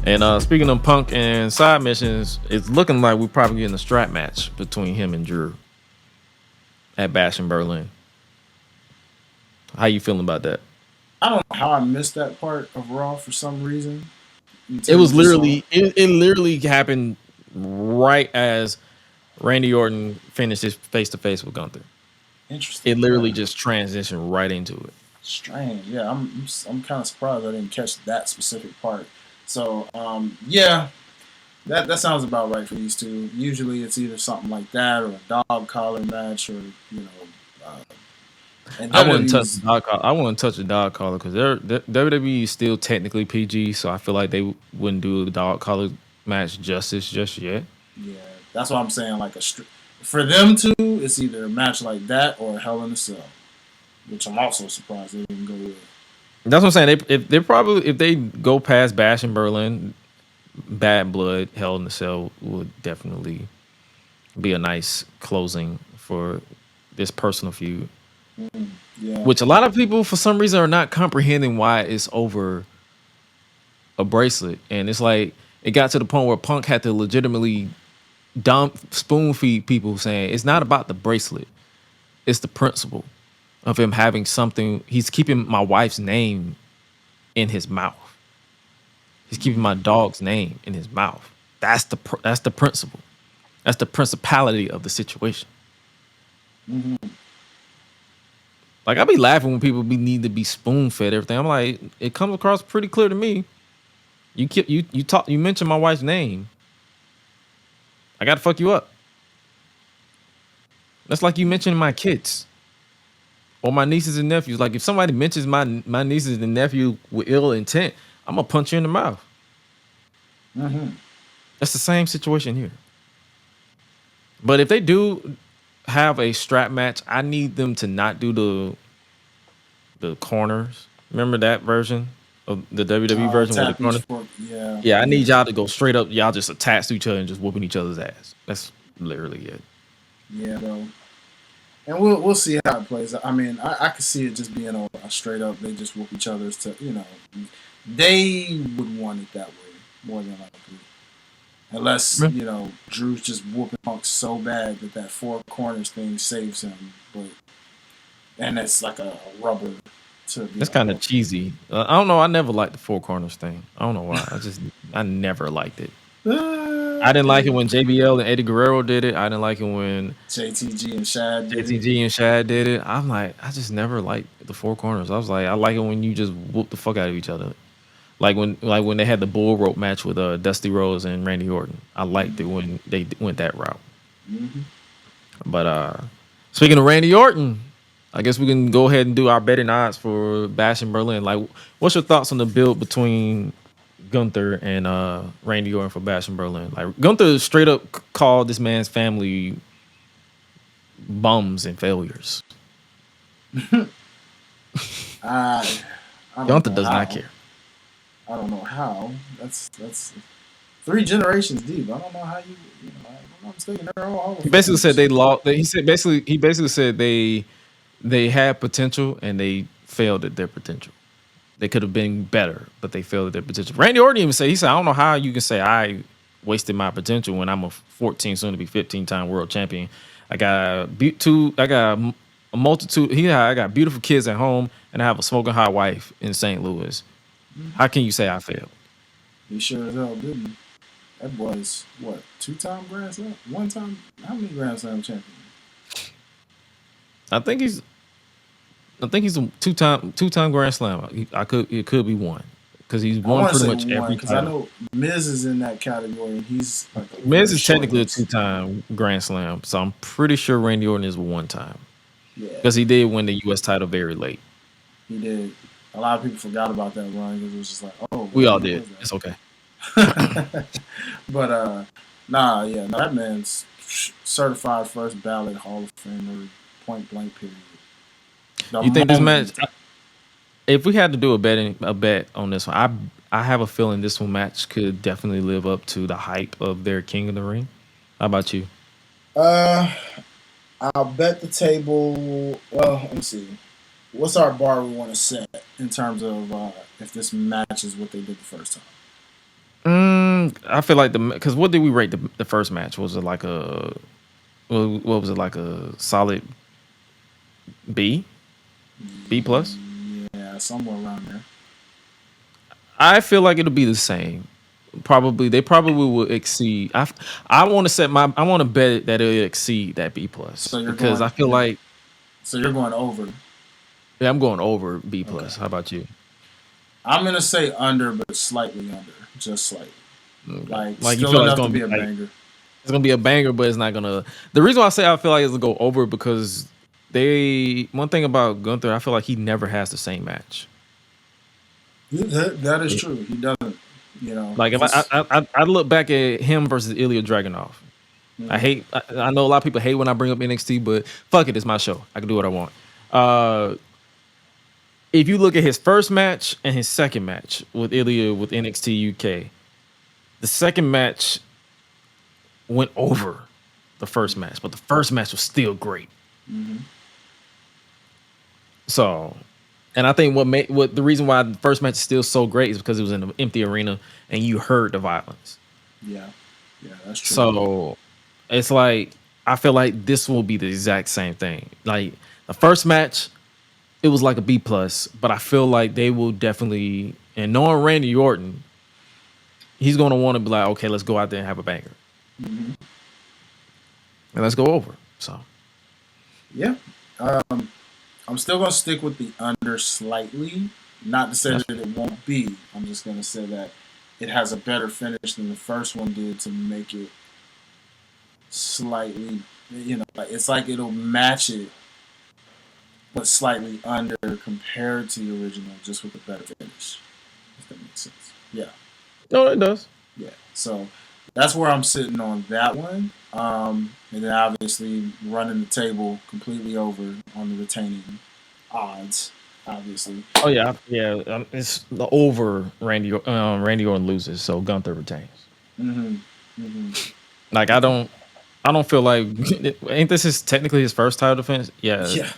And speaking of Punk and side missions, it's looking like we're probably getting a strap match between him and Drew at Bash in Berlin. How you feeling about that? I don't know how I missed that part of Raw for some reason It until you was just saw it. it literally happened right as Randy Orton finished his face to face with Gunther. It Interesting. literally just transitioned right into it. Strange. Yeah, I'm kind of surprised I didn't catch that specific part. So yeah, that sounds about right for these two. Usually it's either something like that or a dog collar match, or uh, and I wouldn't touch the WWE's. dog collar. I wouldn't touch the dog collar because WWE is still technically PG, so I feel like they wouldn't do the dog collar match justice just yet. Yeah, that's what I'm saying. Like for them two, it's either a match like that or a Hell in a Cell, which I'm also surprised they didn't go with. That's what I'm saying. If they go past Bash in Berlin, Bad Blood, Hell in the Cell would definitely be a nice closing for this personal feud. Mm, yeah. Which a lot of people, for some reason, are not comprehending why it's over a bracelet, and it's like it got to the point where Punk had to legitimately dump spoon feed people, saying it's not about the bracelet, it's the principle of him having something. He's keeping my wife's name in his mouth. He's keeping my dog's name in his mouth. That's the principle. That's the principality of the situation. Mm-hmm. Like I be laughing when people need to be spoon fed everything. I'm like, it comes across pretty clear to me. You mentioned my wife's name. I gotta fuck you up. That's like you mentioning my kids or my nieces and nephews. Like if somebody mentions my nieces and nephew with ill intent, I'm gonna punch you in the mouth. Mm-hmm. That's the same situation here. But if they do have a strap match, I need them to not do the corners. Remember that version of the WWE version with the Tap each corner? foot. Yeah, Yeah, I yeah, need y'all to go straight up. Y'all just attached to each other and just whooping each other's ass. That's literally it. yeah. Though, and we'll see how it plays. I mean, I could see it just being a straight up. They just whoop each other's to they would want it that way more than likely. Unless, Yeah. Drew's just whooping Punk so bad that four corners thing saves him. But and it's like a rubber to be That's like, kind of okay. cheesy. I don't know. I never liked the four corners thing. I don't know why. I never liked it. I didn't like it Hey, when JBL and Eddie Guerrero did it. I didn't like it when JTG and Shad did it. JTG and Shad did it. I'm like, I just never liked the four corners. I was like, I like it when you just whoop the fuck out of each other. Like when they had the bull rope match with Dusty Rhodes and Randy Orton. I liked it Mm-hmm. when they went that route. Mm-hmm. But speaking of Randy Orton, I guess we can go ahead and do our betting odds for Bash in Berlin. Like, what's your thoughts on the build between Gunther and Randy Orton for Bash in Berlin? Like, Gunther straight up called this man's family bums and failures. I I don't Gunther know does not how. care. I don't know how. That's three generations deep. I don't know how I'm not mistaken. They're all Hall of He basically said Famers. they lost. He basically said they had potential and they failed at their potential. They could have been better, but they failed at their potential. Randy Orton even said, he said, I don't know how you can say I wasted my potential when I'm a 14, soon to be 15-time world champion. I got I got a multitude. I got beautiful kids at home, and I have a smoking hot wife in St. Louis. Mm-hmm. How can you say I failed? He sure as hell didn't. That was what, 2-time Grand Slam? One time? How many Grand Slam champions? I think he's a two time Grand Slam. It could be one because he's I won want to pretty say much one every because I title. know Miz is in that category and he's like a Miz very is short technically a list. two-time Grand Slam, so I'm pretty sure Randy Orton is one time Yeah, because he did win the U.S. title very late. he did. A lot of people forgot about that run because it was just like, oh, We wait, all when did. was It's okay. that? But nah, yeah, no, that man's certified first ballot Hall of Famer, point blank period. The You think this match? moment, If we had to do a bet on this one, I have a feeling this one match could definitely live up to the hype of their King of the Ring. How about you? uh, I'll bet the table. Well, let me see. What's our bar we want to set in terms of if this matches what they did the first time? I feel like because what did we rate the first match? Was it like a what was it like a solid B plus? Yeah, somewhere around there. I feel like it'll be the same. They probably will exceed. I want to I want to bet that it'll exceed that B plus So you're because I going. feel like So you're going over. yeah, I'm going over B Okay. plus. How about you? I'm gonna say under, but slightly under, just slightly. Okay. Like Like you still feel like it's enough to gonna be be a like banger. it's gonna be a banger, but it's not gonna. The reason why I say I feel like it's gonna go over because one thing about Gunther, I feel like he never has the same match. That is true. He doesn't. You know, Like if if it's. I look back at him versus Ilya Dragunov. Mhm. I know a lot of people hate when I bring up NXT, but fuck it, it's my show. I can do what I want. Uh, if you look at his first match and his second match with Ilya with NXT UK, the second match went over the first match, but the first match was still great. Mhm. So, and I think what the reason why the first match is still so great is because it was in an empty arena and you heard the violence. Yeah. Yeah, that's true. So it's like I feel like this will be the exact same thing. Like the first match, it was like a B plus, but I feel like they will definitely, and knowing Randy Orton, he's gonna want to be like, okay, let's go out there and have a banger, Hmm. and let's go over. So Yeah. I'm still gonna stick with the under slightly. Not to say that's that it won't be. I'm just gonna say that it has a better finish than the first one did to make it slightly. Like it's like it'll match it, but slightly under compared to the original, just with a better finish. If that makes sense. Yeah. no, it does. Yeah. So that's where I'm sitting on that one. And then obviously running the table completely over on the retaining odds, obviously. Oh yeah, yeah. It's the over Randy Orton loses, so Gunther retains. Mm-hmm. Mm-hmm. Like Okay. I don't feel like ain't this technically his first title defense? Yeah, Yeah.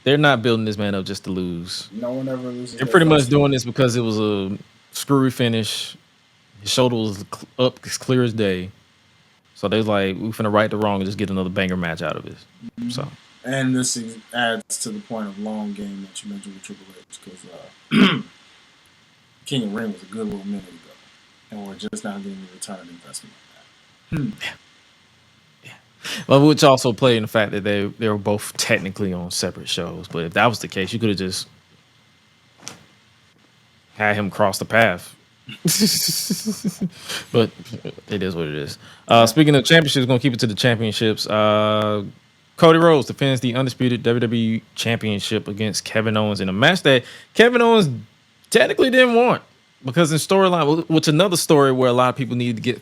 they're not building this man up just to lose. No one ever loses They're their pretty much first doing title. this because it was a screwy finish. His shoulder was up as clear as day. So they was like, we finna right the wrong and just get another banger match out of this. Mm-hmm. So And this adds to the point of long game that you mentioned with Triple H, because King of Ring was a good little minute ago, and we're just now getting the return on investment on that. well, which also played in the fact that they were both technically on separate shows. But if that was the case, you could have just had him cross the path. But it is what it is. Yeah. Speaking of championships, gonna keep it to the championships. Cody Rhodes defends the undisputed WWE Championship against Kevin Owens in a match that Kevin Owens technically didn't want because in storyline, which another story where a lot of people needed to get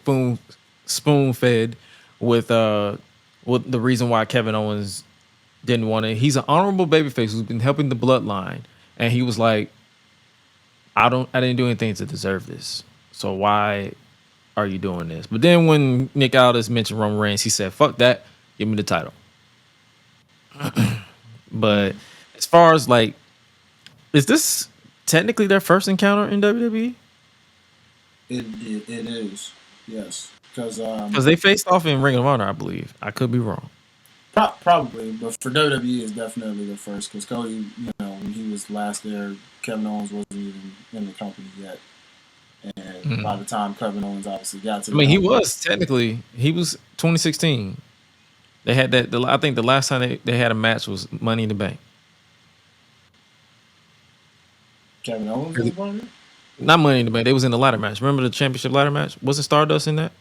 spoon fed with the reason why Kevin Owens didn't want it. He's an honorable babyface who's been helping the bloodline, and he was like, I didn't do anything to deserve this. So why are you doing this? But then when Nick Aldis mentioned Roman Reigns, he said, fuck that, give me the title. But as far as like, is this technically their first encounter in WWE? It is, yes, because Because they faced off in Ring of Honor, I believe. I could be wrong. probably, but for WWE, it's definitely the first, because Cody, when he was last there, Kevin Owens wasn't even in the company yet, and by Mhm. the time Kevin Owens obviously got to I the mean, company, he was 2016. They had that. I think the last time they had a match was Money in the Bank. Kevin Owens was a part of it. Not Money in the Bank. They was in the ladder match. Remember the championship ladder match? Wasn't Stardust in that?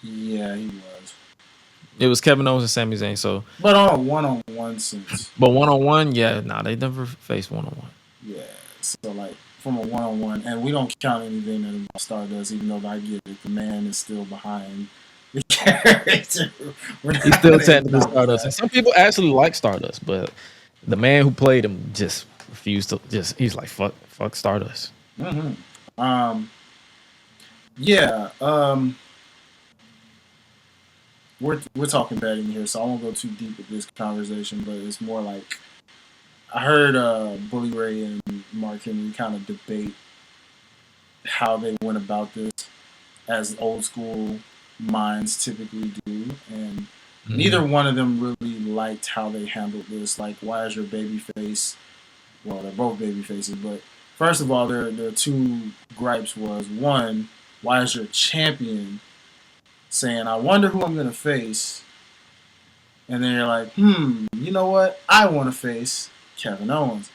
Yeah, he was, It was Kevin Owens and Sami Zayn. So, but on a one-on-one sense, but one on one, yeah, nah, they never faced one on one. yeah. So like from a one-on-one, and we don't count anything that about Stardust, even though I get it, the man is still behind the character. We're not He's still gonna technically acknowledge Stardust, and that. some people actually like Stardust, but the man who played him just refused to. He's like fuck Stardust. Hmm. Um, yeah. We're talking betting here, so I won't go too deep with this conversation. But it's more like I heard Bully Ray and Mark Henry kind of debate how they went about this, as old school minds typically do, and Mhm. neither one of them really liked how they handled this. Like, why is your baby face? Well, they're both baby faces, but first of all, their two gripes was one, why is your champion saying, I wonder who I'm gonna face? And then you're like, you know what? I want to face Kevin Owens.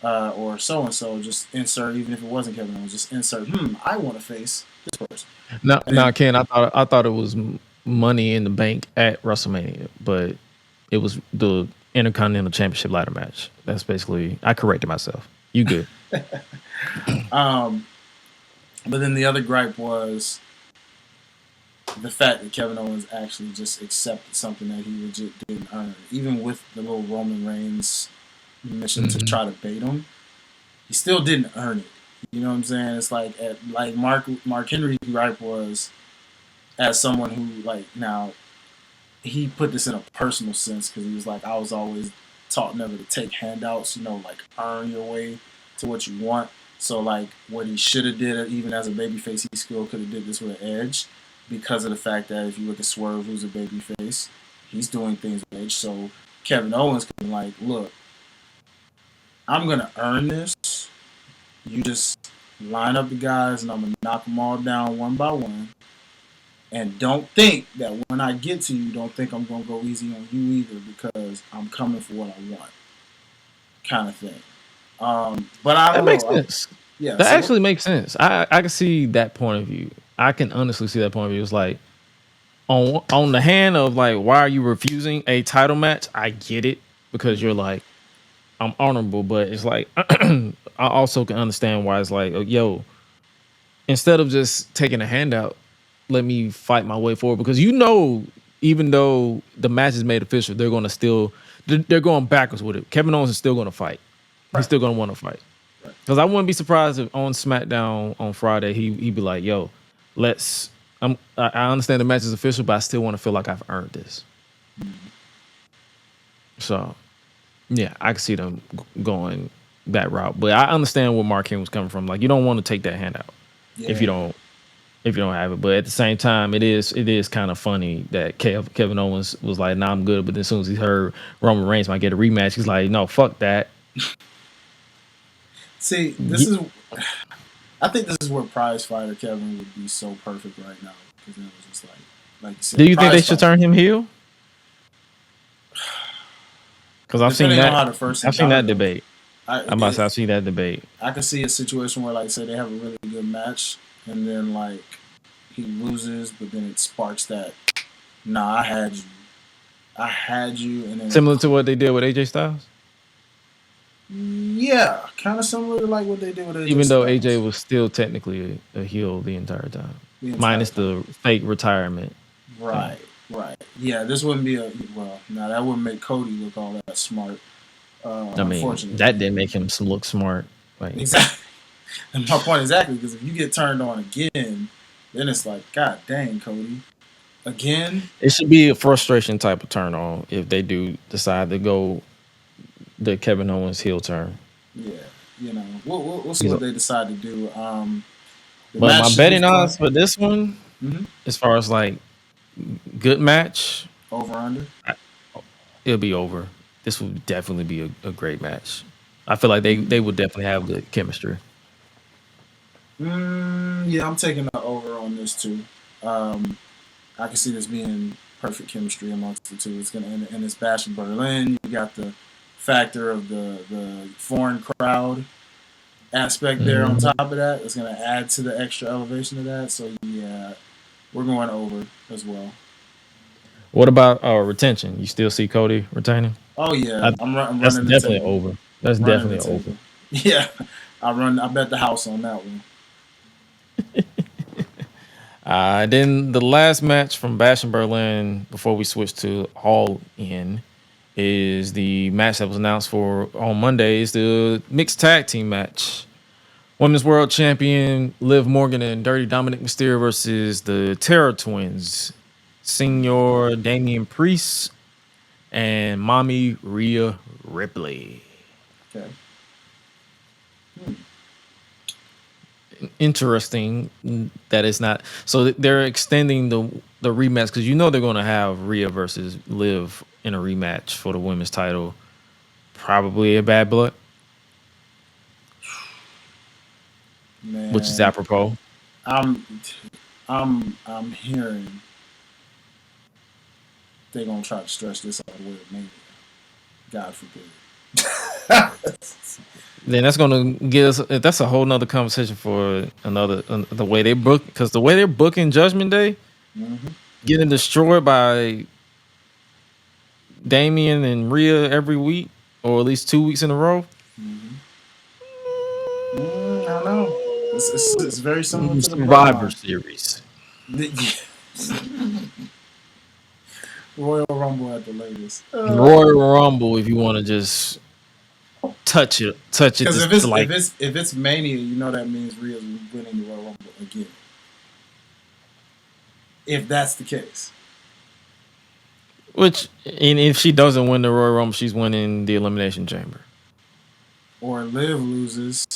Or so and so, just insert, even if it wasn't Kevin Owens, just insert, I want to face this person. No, And no, then, Ken. I thought it was Money in the Bank at WrestleMania, but it was the Intercontinental Championship ladder match. That's basically. I corrected myself. You good? um, but then the other gripe was the fact that Kevin Owens actually just accepted something that he legit didn't earn. Even with the little Roman Reigns mission to Hmm. try to bait him, he still didn't earn it. You know what I'm saying? It's like Mark Henry's gripe was, as someone who, like, now he put this in a personal sense because he was like, I was always taught never to take handouts, like earn your way to what you want. So like what he should have did, even as a babyface, he still could have did this with an edge, because of the fact that if you look at Swerve, who's a babyface, he's doing things with edge. So Kevin Owens could be like, look, I'm gonna earn this. You just line up the guys, and I'm gonna knock them all down one by one. And don't think that when I get to you, don't think I'm gonna go easy on you either, because I'm coming for what I want, kind of thing. But I That don't makes know. sense. Yeah. That So what? actually makes sense. I can see that point of view. I can honestly see that point of view. It's like on the hand of like, why are you refusing a title match? I get it because you're Mhm. like, I'm honorable, but it's like I also can understand why it's like, oh, yo, instead of just taking a handout, let me fight my way forward, because even though the match is made official, they're going to still they're going backwards with it. Kevin Owens is still going to fight. He's Right. still going to want to fight. Right. Because I wouldn't be surprised if on SmackDown on Friday he'd be like, "Yo, let's." I understand the match is official, but I still want to feel like I've earned this. Mhm. So yeah, I can see them going that route, but I understand where Mark Henry was coming from. Like, you don't want to take that handout if you Yeah. don't have it. But at the same time, it is kind of funny that Kevin Owens was like, "Nah, I'm good." But then as soon as he heard Roman Reigns might get a rematch, he's like, "No, fuck that." See, this Ye- is. I think this is where Prize Fighter Kevin would be so perfect right now, because then it was just like you Do said, you think they Prize should Fighter. turn him heel? Because Depending on how the first I've seen encounter that goes, debate. I I'm about to say it, I've seen that debate. I could see a situation where, like, say they have a really good match, and then like he loses, but then it sparks that. Nah, I had you, and then Similar to what they did with AJ Styles, yeah, kind of similar to like what they did with AJ even though AJ Styles was still technically a heel the entire time, the entire minus time. the fake retirement thing. Right, right. Yeah, this wouldn't be a well. Now that wouldn't make Cody look all that smart. I mean, that Unfortunately, didn't make him look smart. Like, exactly. And my point exactly, because if you get turned on again, then it's like, God dang, Cody, again. it should be a frustration type of turn on if they do decide to go the Kevin Owens heel turn. Yeah, we'll see He's what a, they decide to do. The but my match should be betting fun. odds for this one, Mm-hmm. as far as like good match, Over under. I- it'll be over. This would definitely be a great match. I feel like they would definitely have the chemistry. Yeah, I'm taking the over on this too. Um, I can see this being perfect chemistry amongst the two. It's gonna end in this Bash in Berlin. You got the factor of the foreign crowd aspect there on top Mhm. of that. It's gonna add to the extra elevation of that. So yeah, we're going over as well. What about retention? You still see Cody retaining? Oh yeah, I, I'm that's running the definitely table. over. That's Running the definitely over. table. Yeah, I bet the house on that one. Then the last match from Bash in Berlin before we switch to All In is the match that was announced for on Monday. Is the mixed tag team match. Women's World Champion Liv Morgan and Dirty Dominic Mysterio versus the Terror Twins, Senor Damian Priest and Mommy Rhea Ripley. Okay. Hmm. interesting that it's not. So they're extending the rematch because you know they're going to have Rhea versus Liv in a rematch for the women's title. Probably a Bad Blood, which is Man, apropos. I'm I'm hearing they're gonna try to stretch this all the way to Mania. God forbid. Then that's going to get us. That's a whole nother conversation for another the way they book because the way they're booking Judgment Day, Mm-hmm. getting destroyed by Damian and Rhea every week, or at least 2 weeks in a row. Mm-hmm. I know. It's very similar to the Survivor bloodline. Series. Royal Rumble at the latest. Royal Rumble, if you want to just touch it Because just to like, if it's Mania, you know that means Rhea's winning the Royal Rumble again. If that's the case, which, and if she doesn't win the Royal Rumble, she's winning the Elimination Chamber. or Liv loses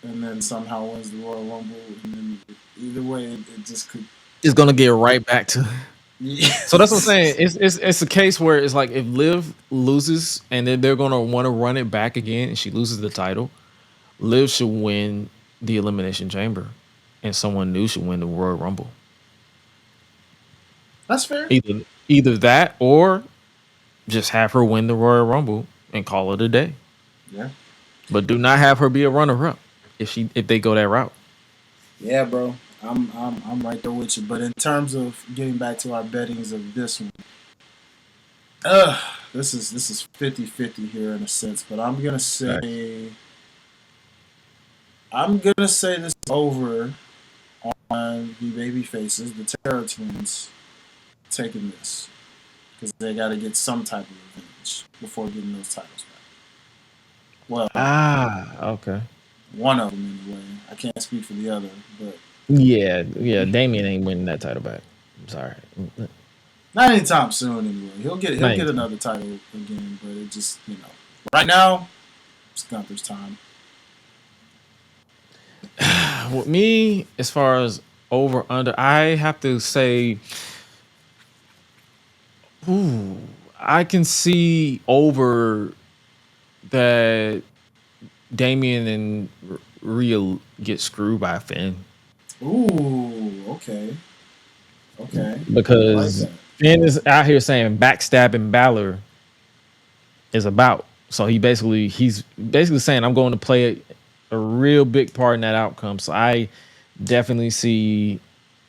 and then somehow wins the Royal Rumble, and then either way, it just could. It's gonna get right back to. Yeah. So that's what I'm saying. It's a case where it's like if Liv loses and then they're gonna want to run it back again, and she loses the title, Liv should win the Elimination Chamber, and someone new should win the Royal Rumble. That's fair. Either that or just have her win the Royal Rumble and call it a day. Yeah. But do not have her be a runner up if they go that route. Yeah, bro. I'm right there with you. But in terms of getting back to our bettings of this one, uh, this is 50-50 here in a sense. But I'm gonna say this is over on the baby faces, the Terror Twins, taking this because they got to get some type of revenge before getting those titles back. Well, Okay. one of them anyway. I can't speak for the other, but Yeah. Damien ain't winning that title back. I'm sorry. not anytime soon anyway. He'll Not get another title again, but it just right now it's Gunther's time. With me, as far as over under, I have to say, I can see over that Damien and Rhea get screwed by Finn. Ooh, okay, okay, I like Because that. Finn is out here saying backstabbing Balor is about. So he's basically saying I'm going to play a real big part in that outcome. So I definitely see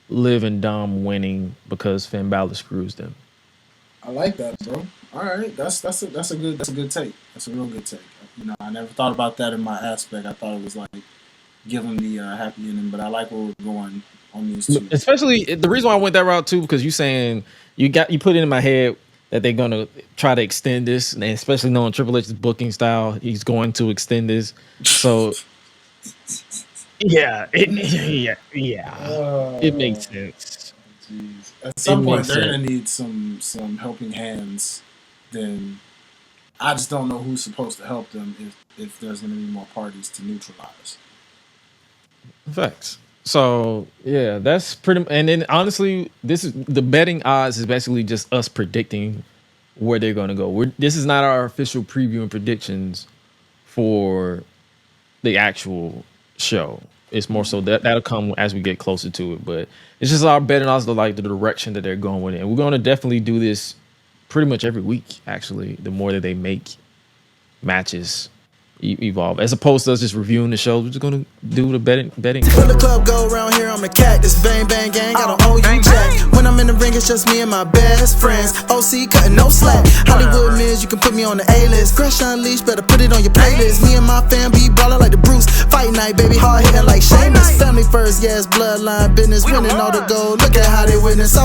Liv and Dom winning because Finn Balor screws them. I like that, bro. All right, that's a good take. That's a real good take. I never thought about that in my aspect. I thought it was like give them the happy ending, but I like where we're going on these two. Especially the reason why I went that route too, because you saying you put it in my head that they're gonna try to extend this, and especially knowing Triple H's booking style, he's going to extend this. So yeah, it Oh, makes sense. jeez. At It some point, makes they're sense. gonna need some helping hands. Then I just don't know who's supposed to help them if there's gonna be more parties to neutralize. Facts. So yeah, that's pretty. And then honestly, this is the betting odds is basically just us predicting where they're going to go. This is not our official preview and predictions for the actual show. It's more so that that'll come as we get closer to it. But it's just our betting odds, like the direction that they're going with it. And we're going to definitely do this pretty much every week. Actually, the more that they make matches evolve, as opposed to us just reviewing the shows. We're just gonna do the betting. When the club go around here, I'm a cactus. Bang, bang, gang, I don't owe you jack. When I'm in the ring, it's just me and my best friends. OC cutting no slack. Hollywood Miz, you can put me on the A-list. Gresh Unleashed, better put it on your playlist. Me and my fam be ballin' like the Bruce. Fight night, baby, hard hitting like Sheamus. Family first, yes, bloodline business. Winning all the gold, look at how they witness.